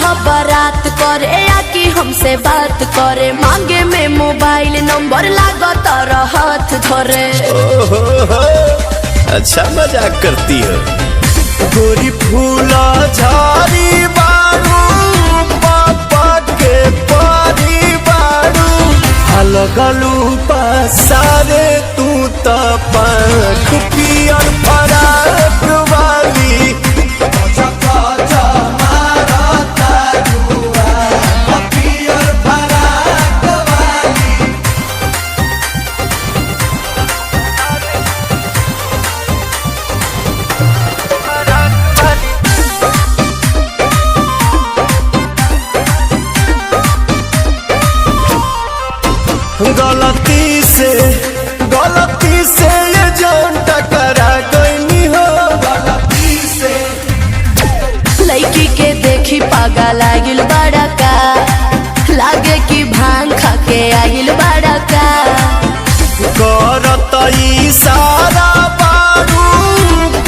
बारात करे या कि हमसे बात करे, मांगे में मोबाइल नंबर लागत हाथ धरे। अच्छा मजाक करती हो। गोरी फूला झाड़ी बारू पापा के पारी बारू, अलगलू पसारे तू तो पंख पियर फराक वाली। गलती से ये जान टकरा गई हो, गलती से। लड़की के देखी पागा लागिल बड़ा का, लागे कि भांग खा के आगिल बड़ा का। करत इशारा बारू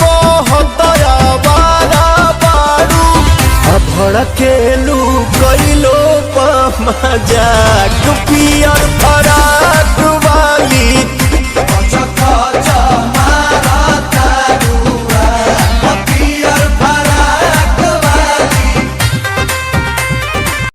कहत आवारा बारू, भड़केलू कैलो मजाक पिया